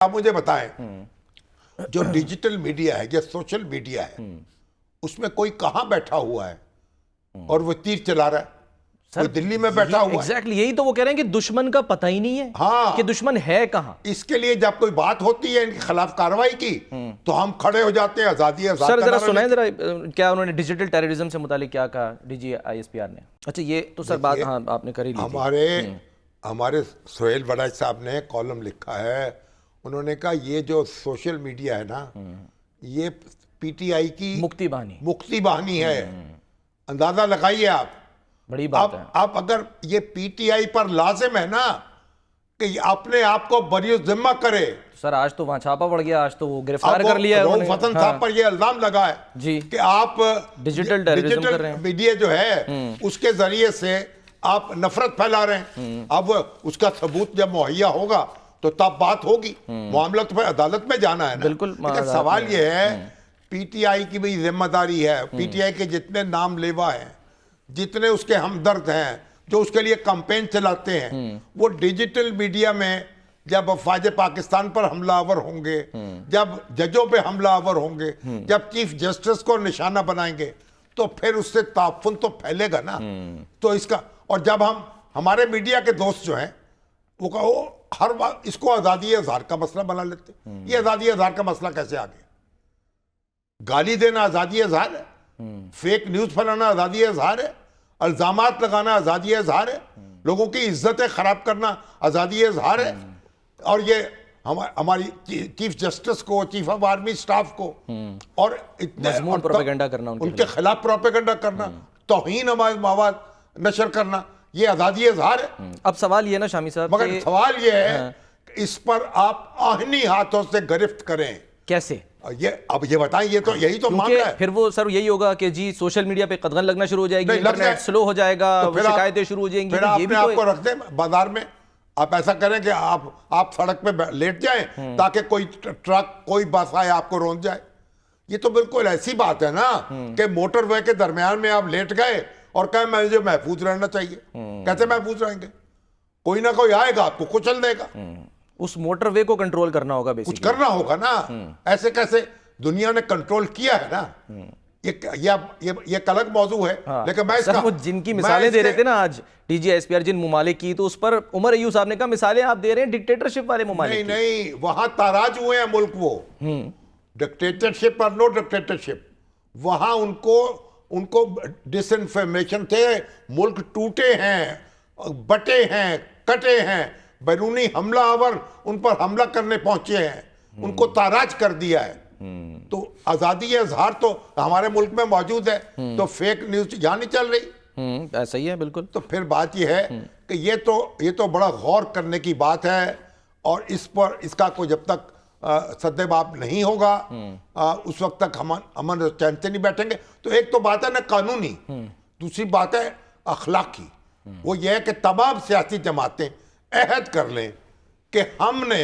आप मुझे बताएं, जो डिजिटल मीडिया है या सोशल मीडिया है, उसमें कोई कहां बैठा हुआ है और वो तीर चला रहा है? कोई दिल्ली में बैठा हुआ है। एग्जैक्टली यही तो वो कह रहे हैं कि दुश्मन का पता ही नहीं है। हाँ, कि दुश्मन है कहां। इसके लिए जब कोई बात होती है इनके खिलाफ कार्रवाई की तो हम खड़े हो जाते हैं। आजादी है। सर जरा सुनाएं जरा, क्या उन्होंने डिजिटल टेररिज्म से मुतालिक क्या कहा डीजी ISPR ने? अच्छा ये तो सर बात हाँ आपने करी ली थी। हमारे सोहेल वड़ाई साहब ने कॉलम लिखा है। उन्होंने कहा ये जो सोशल मीडिया है ना, ये PTI की मुक्ति बहानी है। अंदाजा लगाइए आप। बड़ी बात है। अब अगर ये PTI पर लाजिम है ना कि अपने आप को बरी जिम्मा करे। सर आज तो वहां छापा पड़ गया, आज तो वो गिरफ्तार कर लिया है फतन साहब पर ये इल्जाम लगा है जी कि आप डिजिटल टेररिज्म कर रहे हैं। मीडिया जो है उसके जरिए से आप नफरत फैला रहे हैं। अब उसका सबूत जब मुहैया होगा तो तब बात होगी। मामला तो फिर अदालत में जाना है ना। बिल्कुल। सवाल ये है PTI की भी जिम्मेदारी है। PTI के जितने नाम लेवा हैं, जितने उसके हमदर्द हैं, जो उसके लिए कैंपेन चलाते हैं, वो डिजिटल मीडिया में जब वफाज पाकिस्तान पर हमलावर होंगे, जब जजों पे हमलावर होंगे, जब चीफ जस्टिस को निशाना बनाएंगे, तो फिर उससे ताफुन तो फैलेगा ना। तो इसका, और जब हमारे मीडिया के दोस्त जो हैं वो कहो हर बार इसको आज़ादी इज़हार का मसला बना लेते। ये आज़ादी इज़हार का मसला कैसे आ गया? गाली देना आज़ादी इज़हार है, फेक न्यूज़ फैलाना आज़ादी इज़हार है, इल्ज़ामात लगाना आज़ादी इज़हार है, लोगों की इज्जतें खराब करना आज़ादी इज़हार है। और ये हमारी चीफ जस्टिस को, चीफ ऑफ आर्मी स्टाफ को और इतने प्रोपेगेंडा करना, उनके खिलाफ प्रोपेगेंडा करना, तौहीन मवाद नशर करना, ये आज़ादी इज़हार है। अब सवाल ये ना शामी साहब, मगर सवाल ये है इस पर आप आहनी हाथों से गिरफ्त करें कैसे? अब ये बताएं, ये तो यही तो मामला है। फिर वो सर यही होगा कि जी सोशल मीडिया पे कदगन लगना शुरू हो जाएगी, इंटरनेट स्लो हो जाएगा, तो शिकायतें शुरू हो जाएंगी। फिर आपने आपको रख दें बाजार में। आप ऐसा करें कि आप सड़क पे लेट जाएं ताकि कोई ट्रक, कोई बस आए आपको रोक जाए। ये तो बिल्कुल ऐसी बात है ना कि मोटरवे के दरमियान में आप लेट गए और कहे मुझे महफूज रहना चाहिए। कैसे महफूज रहेंगे? कोई ना कोई आएगा आपको कुचल देगा। उस मोटरवे को कंट्रोल करना होगा, कुछ करना होगा ना। ऐसे कैसे दुनिया ने कंट्रोल किया है ना। ये अलग मौजू है। लेकिन मैं सर वो जिनकी मिसालें दे रहे थे ना आज डीजी ISPR जिन ममालिक की, तो उस पर उमर अय्यूब साहब ने कहा मिसालें आप दे रहे हैं डिक्टेटरशिप वाले ममालिक। नहीं, वहां ताराज हुए हैं मुल्क। वो डिक्टेटरशिप और नो डिक्टेटरशिप, वहां उनको डिसइंफॉर्मेशन थे। मुल्क टूटे हैं, बटे हैं, कटे हैं, बैरूनी हमलावर उन पर हमला करने पहुंचे हैं, उनको ताराज कर दिया है। तो आज़ादी इज़हार तो हमारे मुल्क में मौजूद है, तो फेक न्यूज़ यहाँ नहीं चल रही। ऐसा ही है बिल्कुल। तो फिर बात यह है कि ये तो बड़ा गौर करने की बात है। और इस पर इसका कोई जब तक सद्देबाब नहीं होगा उस वक्त तक हम अमन और चैन से नहीं बैठेंगे। तो एक तो बात है ना कानूनी, दूसरी बात है अखलाकी। वो ये है कि तमाम सियासी जमातें अहद कर लें कि हमने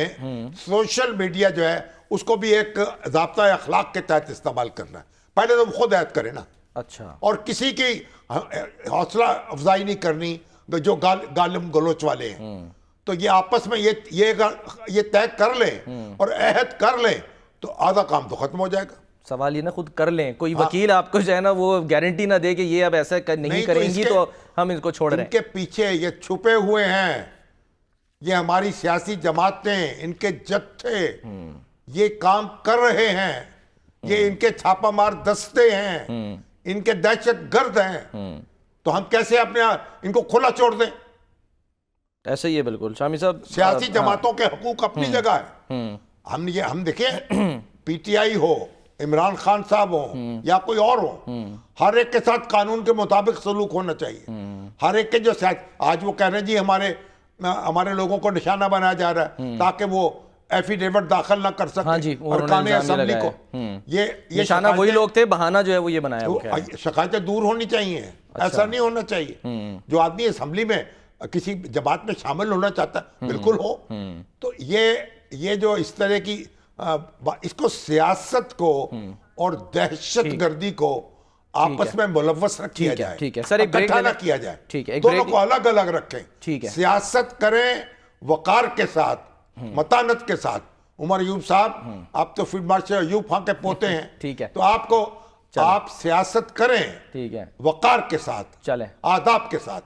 सोशल मीडिया जो है उसको भी एक ज़ाब्ता अखलाक के तहत इस्तेमाल करना है। पहले तो खुद ऐद करें ना। अच्छा। और किसी की हौसला अफजाई नहीं करनी जो गालिम गलोच वाले हैं। तो ये आपस में ये तय कर लें और अहद कर लें तो आधा काम तो खत्म हो जाएगा। सवाल ये ना खुद कर लें, कोई वकील आपको जो है ना वो गारंटी ना दे कि ये अब ऐसा नहीं करेंगी तो हम इनको छोड़ रहे हैं। इनके पीछे ये छुपे हुए हैं, ये हमारी सियासी जमातें, इनके जत्थे ये काम कर रहे हैं। ये इनके छापामार दस्ते हैं, इनके दहशत गर्द हैं। तो हम कैसे इनको खुला छोड़ दें? ऐसे ही है बिल्कुल शामी साहब। सियासी जमातों के हकूक अपनी जगह है। हम देखिए PTI हो, इमरान खान साहब हो या कोई और हो, हर एक के साथ कानून के मुताबिक सलूक होना चाहिए। हर एक के जो आज वो कह रहे हैं जी हमारे लोगों को निशाना बनाया जा रहा है ताकि वो एफिडेविट दाखिल ना कर सके। हाँ जी, अरकान असेंबली को ये निशाना वही लोग थे, बहाना जो है वो ये बनाया। शिकायतें दूर होनी चाहिए। ऐसा नहीं होना चाहिए। जो आदमी असेंबली में किसी जमात में शामिल होना चाहता है बिल्कुल हो। तो ये जो इस तरह की इसको सियासत को और दहशत गर्दी को आपस में मुलव्वस न किया जाए। ठीक है सर, एक ब्रेक ना किया जाए। ठीक है, दोनों को अलग अलग रखें। ठीक है, सियासत करें वकार के साथ, मतानत के साथ, उमर अयूब साहब, आप तो फील्ड मार्शल अयूब खां के पोते हैं, ठीक है। तो आपको, आप सियासत करें ठीक है, वकार के साथ, चलें, आदाब के साथ।